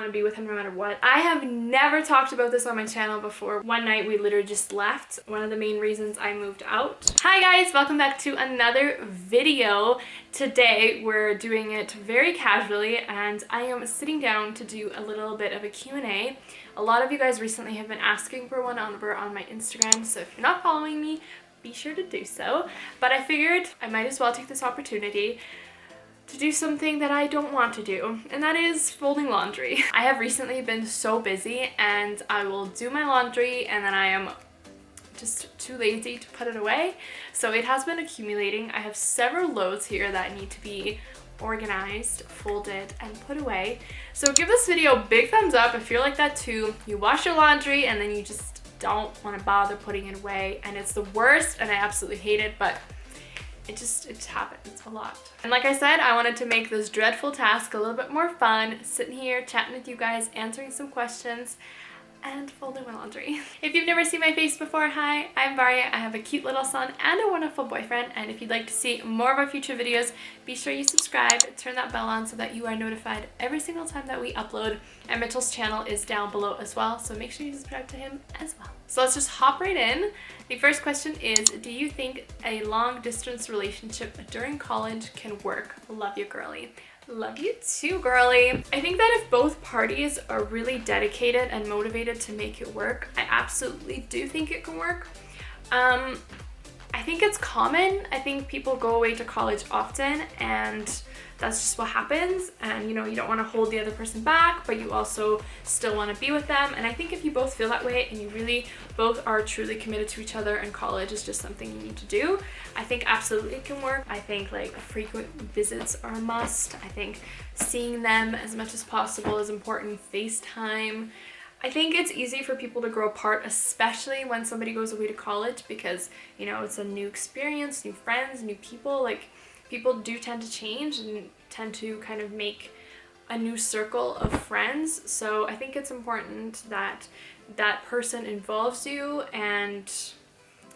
to be with him no matter what. I have never talked about this on my channel before. One night we literally just left. One of the main reasons I moved out. Hi guys, welcome back to another video. Today we're doing it very casually and I am sitting down to do a little bit of a Q&A. A lot of you guys recently have been asking for one over on my Instagram, so if you're not following me, be sure to do so. But I figured I might as well take this opportunity to do something that I don't want to do, and that is folding laundry. I have recently been so busy and I will do my laundry and then I am just too lazy to put it away. So it has been accumulating. I have several loads here that need to be organized, folded, and put away. So give this video a big thumbs up if you're like that too. You wash your laundry and then you just don't want to bother putting it away, and it's the worst and I absolutely hate it, but it happens a lot. And like I said, I wanted to make this dreadful task a little bit more fun, sitting here chatting with you guys, answering some questions, and folding my laundry. If you've never seen my face before, hi, I'm Varia. I have a cute little son and a wonderful boyfriend, and if you'd like to see more of our future videos, be sure you subscribe, turn that bell on so that you are notified every single time that we upload. And Mitchell's channel is down below as well, so make sure you subscribe to him as well. So let's just hop right in. The first question is, do you think a long distance relationship during college can work? Love you, girly. Love you too, girly. I think that if both parties are really dedicated and motivated to make it work, I absolutely do think it can work. I think it's common. I think people go away to college often and that's just what happens, and you know, you don't want to hold the other person back, but you also still want to be with them. And I think if you both feel that way and you really both are truly committed to each other and college is just something you need to do, I think absolutely it can work. I think like frequent visits are a must. I think seeing them as much as possible is important. FaceTime. I think it's easy for people to grow apart, especially when somebody goes away to college, because you know, it's a new experience, new friends, new people. Like, people do tend to change and tend to kind of make a new circle of friends. So I think it's important that that person involves you and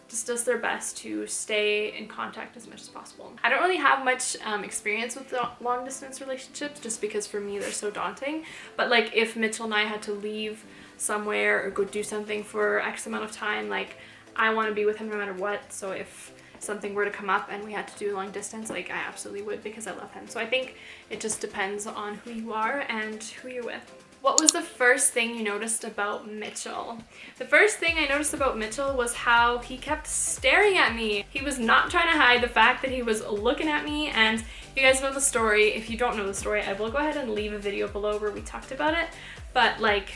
just does their best to stay in contact as much as possible. I don't really have much experience with long distance relationships, just because for me they're so daunting. But like, if Mitchell and I had to leave somewhere or go do something for X amount of time, like, I want to be with him no matter what. So if something were to come up and we had to do long distance, like, I absolutely would, because I love him. So I think it just depends on who you are and who you're with. What was the first thing you noticed about Mitchell? The first thing I noticed about Mitchell was how he kept staring at me. He was not trying to hide the fact that he was looking at me. And if you guys know the story, if you don't know the story, I will go ahead and leave a video below where we talked about it. But like,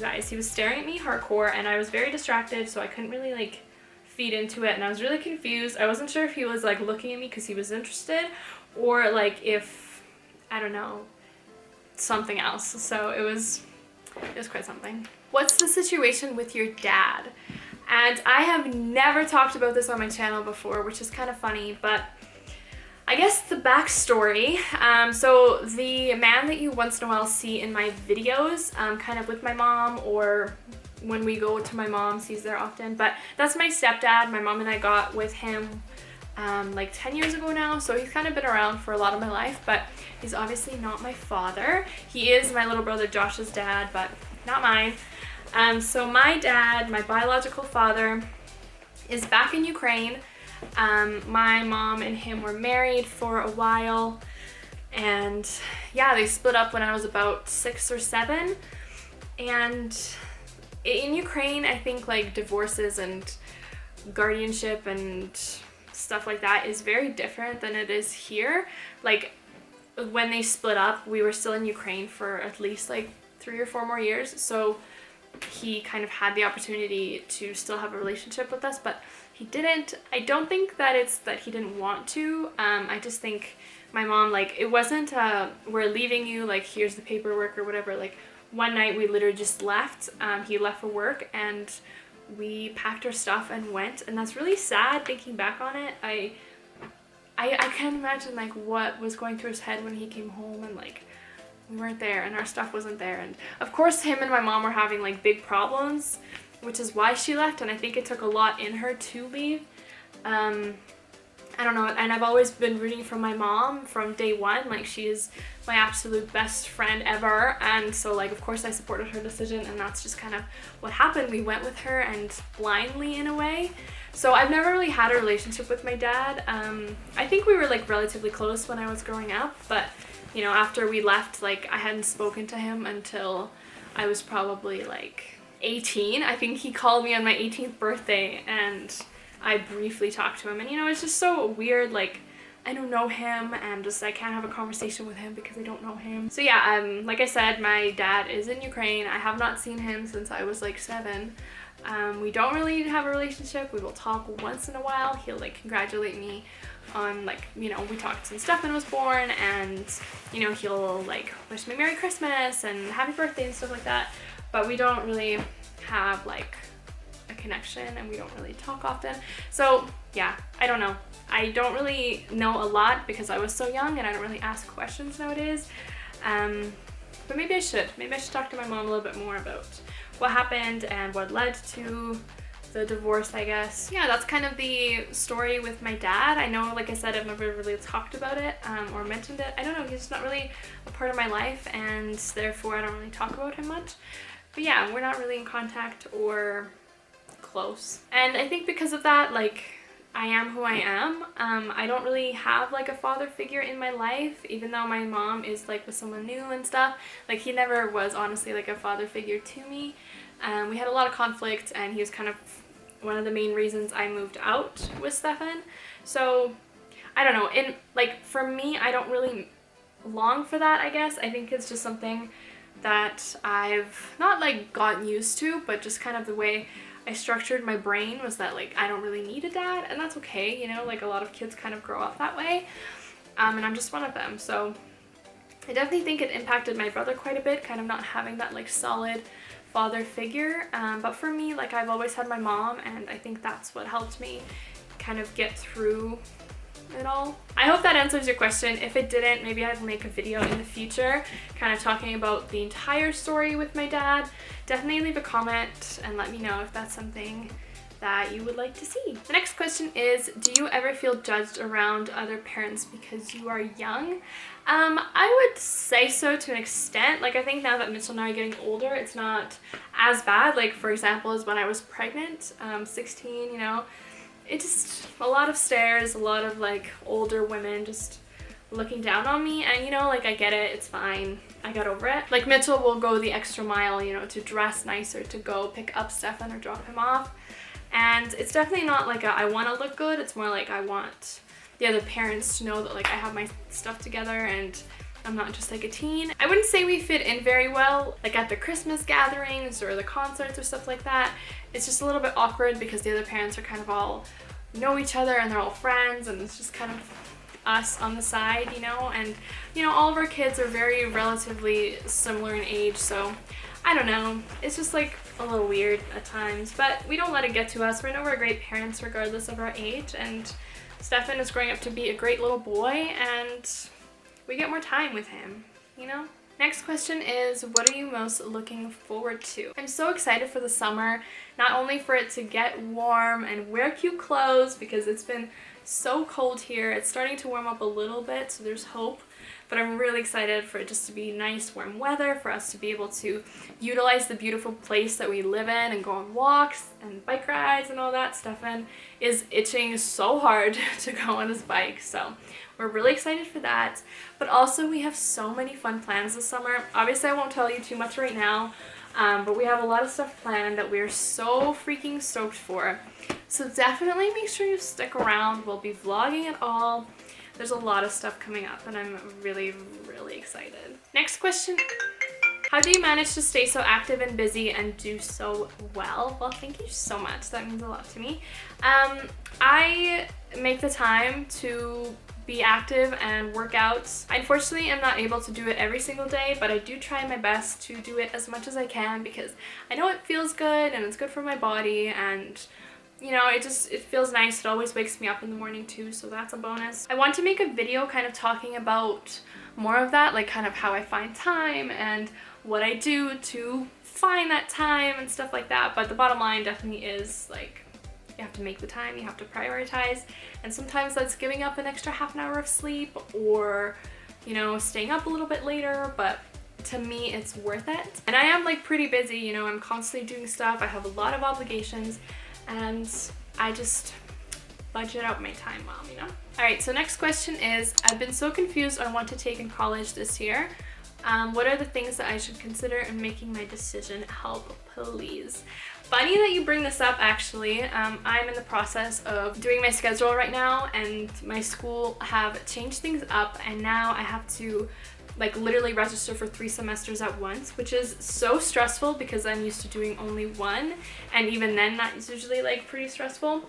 guys, he was staring at me hardcore and I was very distracted, so I couldn't really like feed into it, and I was really confused. I wasn't sure if he was like looking at me because he was interested, or like if, I don't know, something else. So it was quite something. What's the situation with your dad? And I have never talked about this on my channel before, which is kind of funny, but I guess the backstory. So the man that you once in a while see in my videos, kind of with my mom, or when we go to my mom's, he's there often, but that's my stepdad. My mom and I got with him like 10 years ago now, so he's kind of been around for a lot of my life, but he's obviously not my father. He is my little brother Josh's dad, but not mine. So my dad, my biological father, is back in Ukraine. My mom and him were married for a while, and yeah, they split up when I was about 6 or 7. And in Ukraine, I think like divorces and guardianship and stuff like that is very different than it is here. Like, when they split up, we were still in Ukraine for at least like 3 or 4 more years. So he kind of had the opportunity to still have a relationship with us, but he didn't. I don't think that it's that he didn't want to. I just think my mom, like, it wasn't we're leaving you, like, here's the paperwork or whatever. Like, one night we literally just left. He left for work and we packed our stuff and went, and that's really sad thinking back on it. I can't imagine like what was going through his head when he came home and like we weren't there and our stuff wasn't there. And of course him and my mom were having like big problems, which is why she left, and I think it took a lot in her to leave. I don't know, and I've always been rooting for my mom from day one. Like, she is my absolute best friend ever, and so like of course I supported her decision, and that's just kind of what happened. We went with her, and blindly in a way. So I've never really had a relationship with my dad. I think we were like relatively close when I was growing up, but you know, after we left, like I hadn't spoken to him until I was probably like 18. I think he called me on my 18th birthday, and I briefly talked to him, and you know, it's just so weird. Like, I don't know him, and just I can't have a conversation with him because I don't know him. So yeah, like I said, my dad is in Ukraine. I have not seen him since I was like 7. We don't really have a relationship. We will talk once in a while. He'll like congratulate me on, like, you know, we talked since Stefan was born, and you know, he'll like wish me Merry Christmas and Happy Birthday and stuff like that, but we don't really have like a connection, and we don't really talk often. So yeah, I don't know. I don't really know a lot because I was so young, and I don't really ask questions nowadays. But maybe I should. Maybe I should talk to my mom a little bit more about what happened and what led to the divorce, I guess. Yeah, that's kind of the story with my dad. I know, like I said, I've never really talked about it or mentioned it. I don't know, he's just not really a part of my life, and therefore I don't really talk about him much. But yeah, we're not really in contact or close. And I think because of that, like, I am who I am. I don't really have like a father figure in my life, even though my mom is like with someone new and stuff. Like, he never was honestly like a father figure to me. We had a lot of conflict, and he was kind of one of the main reasons I moved out with Stefan. So I don't know, in like for me, I don't really long for that, I guess. I think it's just something that I've not like gotten used to, but just kind of the way I structured my brain was that like I don't really need a dad, and that's okay, you know, like a lot of kids kind of grow up that way, and I'm just one of them. So I definitely think it impacted my brother quite a bit, kind of not having that like solid father figure, but for me, like I've always had my mom, and I think that's what helped me kind of get through it all. I hope that answers your question. If it didn't, maybe I'd make a video in the future kind of talking about the entire story with my dad. Definitely leave a comment and let me know if that's something that you would like to see. The next question is, do you ever feel judged around other parents because you are young? I would say so to an extent. Like, I think now that Mitchell and I are getting older, it's not as bad. Like, for example, as when I was pregnant, 16, you know, it just, a lot of stares, a lot of like older women just looking down on me, and you know, like I get it, it's fine, I got over it. Like, Mitchell will go the extra mile, you know, to dress nicer, to go pick up Stefan or drop him off, and it's definitely not like I want to look good. It's more like I want the other parents to know that like I have my stuff together and I'm not just like a teen. I wouldn't say we fit in very well, like at the Christmas gatherings or the concerts or stuff like that. It's just a little bit awkward because the other parents are kind of all know each other, and they're all friends, and it's just kind of us on the side, you know, and you know, all of our kids are very relatively similar in age, so I don't know, it's just like a little weird at times, but we don't let it get to us. We know we're great parents regardless of our age, and Stefan is growing up to be a great little boy, and we get more time with him, you know? Next question is, what are you most looking forward to? I'm so excited for the summer, not only for it to get warm and wear cute clothes because it's been so cold here. It's starting to warm up a little bit, so there's hope, but I'm really excited for it just to be nice warm weather, for us to be able to utilize the beautiful place that we live in and go on walks and bike rides and all that. Stefan is itching so hard to go on his bike, so we're really excited for that. But also, we have so many fun plans this summer. Obviously, I won't tell you too much right now, but we have a lot of stuff planned that we're so freaking stoked for. So definitely make sure you stick around. We'll be vlogging it all. There's a lot of stuff coming up, and I'm really, really excited. Next question. How do you manage to stay so active and busy and do so well? Well, thank you so much. That means a lot to me. I make the time to be active and work out. I unfortunately am not able to do it every single day, but I do try my best to do it as much as I can because I know it feels good and it's good for my body, and you know, it feels nice. It always wakes me up in the morning too, so that's a bonus. I want to make a video kind of talking about more of that, like kind of how I find time and what I do to find that time and stuff like that, but the bottom line definitely is like You have to make the time, you have to prioritize, and sometimes that's giving up an extra half an hour of sleep or, you know, staying up a little bit later, but to me it's worth it. And I am like pretty busy, you know, I'm constantly doing stuff, I have a lot of obligations, and I just budget out my time well, you know? Alright, so next question is, I've been so confused on what to take in college this year. What are the things that I should consider in making my decision? Help, please. Funny that you bring this up, actually. I'm in the process of doing my schedule right now, and my school have changed things up, and now I have to like literally register for 3 semesters at once, which is so stressful because I'm used to doing only one, and even then that is usually like pretty stressful.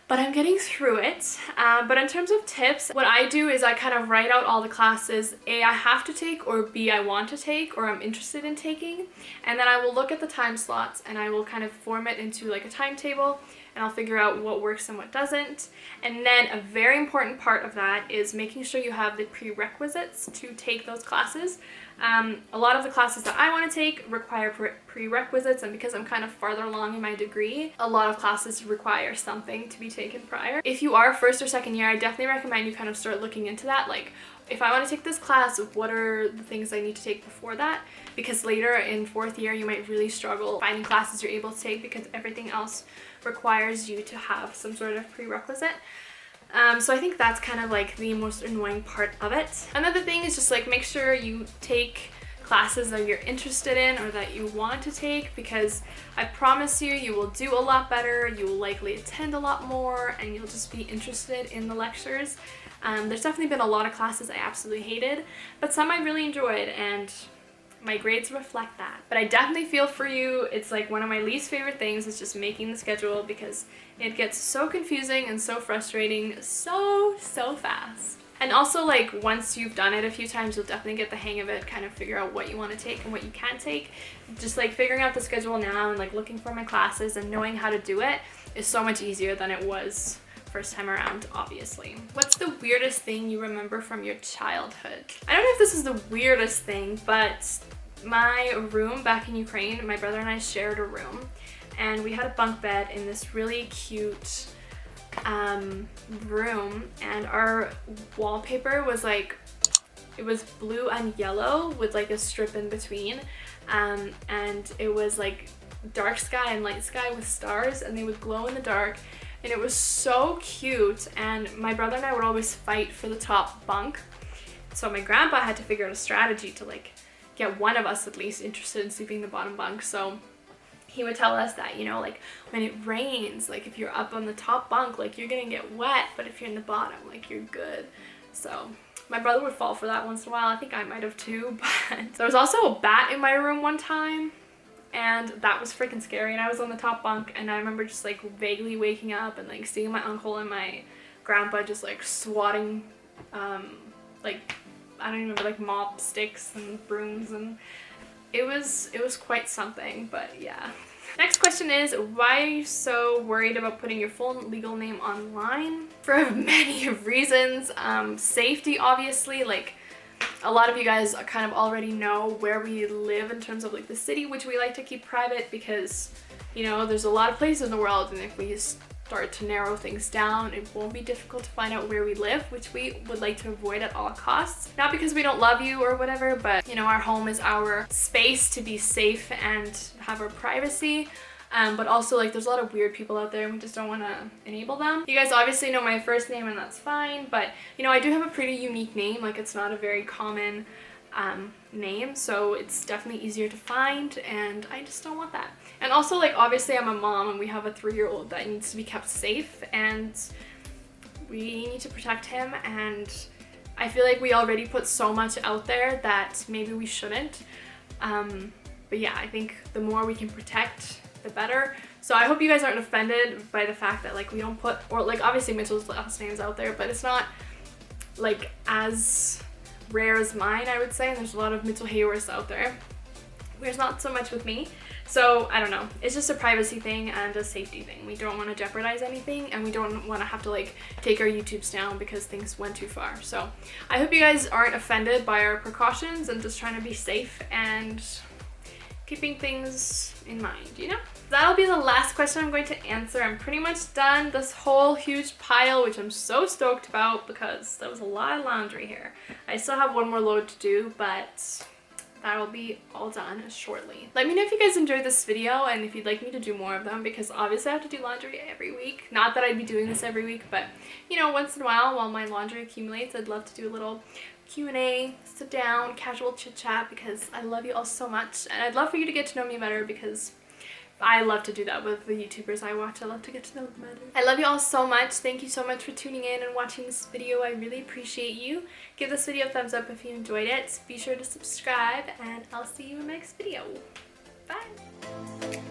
But I'm getting through it. But in terms of tips, what I do is I kind of write out all the classes A, I have to take, or B, I want to take, or I'm interested in taking. And then I will look at the time slots and I will kind of form it into like a timetable, and I'll figure out what works and what doesn't. And then a very important part of that is making sure you have the prerequisites to take those classes. A lot of the classes that I want to take require prerequisites, and because I'm kind of farther along in my degree, a lot of classes require something to be taken prior. If you are first or second year, I definitely recommend you kind of start looking into that. Like, if I want to take this class, what are the things I need to take before that? Because later in 4th year, you might really struggle finding classes you're able to take because everything else requires you to have some sort of prerequisite. So I think that's kind of like the most annoying part of it. Another thing is just like make sure you take classes that you're interested in or that you want to take, because I promise you, you will do a lot better, you will likely attend a lot more, and you'll just be interested in the lectures. There's definitely been a lot of classes I absolutely hated, but some I really enjoyed, and my grades reflect that. But I definitely feel for you. It's like one of my least favorite things is just making the schedule, because it gets so confusing and so frustrating so fast. And also, like, once you've done it a few times, you'll definitely get the hang of it, kind of figure out what you want to take and what you can't take. Just like figuring out the schedule now and like looking for my classes and knowing how to do it is so much easier than it was first time around, obviously. What's the weirdest thing you remember from your childhood? I don't know if this is the weirdest thing, but my room back in Ukraine, my brother and I shared a room, and we had a bunk bed in this really cute room, and our wallpaper was like, it was blue and yellow with like a strip in between, and it was like dark sky and light sky with stars, and they would glow in the dark. And it was so cute, and my brother and I would always fight for the top bunk. So my grandpa had to figure out a strategy to like get one of us at least interested in sleeping in the bottom bunk. So he would tell us that, you know, like when it rains, like if you're up on the top bunk, like you're gonna get wet, but if you're in the bottom, like you're good. So my brother would fall for that once in a while. I think I might have too, but there was also a bat in my room one time, and that was freaking scary. And I was on the top bunk, and I remember just like vaguely waking up and like seeing my uncle and my grandpa just like swatting like, I don't even remember, like mop sticks and brooms, and it was quite something. But yeah. Next question is, why are you so worried about putting your full legal name online? For many reasons. Safety, obviously. Like, a lot of you guys kind of already know where we live in terms of like the city, which we like to keep private because, you know, there's a lot of places in the world, and if we start to narrow things down, it won't be difficult to find out where we live, which we would like to avoid at all costs. Not because we don't love you or whatever, but, you know, our home is our space to be safe and have our privacy. But also, like, there's a lot of weird people out there, and we just don't want to enable them. You guys obviously know my first name, and that's fine, but, you know, I do have a pretty unique name. Like, it's not a very common name, so it's definitely easier to find, and I just don't want that. And also, like, obviously I'm a mom, and we have a 3-year-old that needs to be kept safe, and we need to protect him, and I feel like we already put so much out there that maybe we shouldn't. But yeah, I think the more we can protect, the better. So I hope you guys aren't offended by the fact that, like, we don't put, or like, obviously Mitchell's last name's out there, but it's not like as rare as mine, I would say. And there's a lot of Mitchell Haworths out there. There's not so much with me. So I don't know, it's just a privacy thing and a safety thing. We don't want to jeopardize anything, and we don't want to have to like take our YouTubes down because things went too far. So I hope you guys aren't offended by our precautions and just trying to be safe and keeping things in mind, you know? That'll be the last question I'm going to answer. I'm pretty much done this whole huge pile, which I'm so stoked about because there was a lot of laundry here. I still have one more load to do, but that'll be all done shortly. Let me know if you guys enjoyed this video and if you'd like me to do more of them, because obviously I have to do laundry every week. Not that I'd be doing this every week, but you know, once in a while my laundry accumulates, I'd love to do a little Q&A, sit down, casual chit chat, because I love you all so much and I'd love for you to get to know me better, because I love to do that with the YouTubers I watch. I love to get to know them better. I love you all so much. Thank you so much for tuning in and watching this video. I really appreciate you. Give this video a thumbs up if you enjoyed it. Be sure to subscribe and I'll see you in my next video. Bye!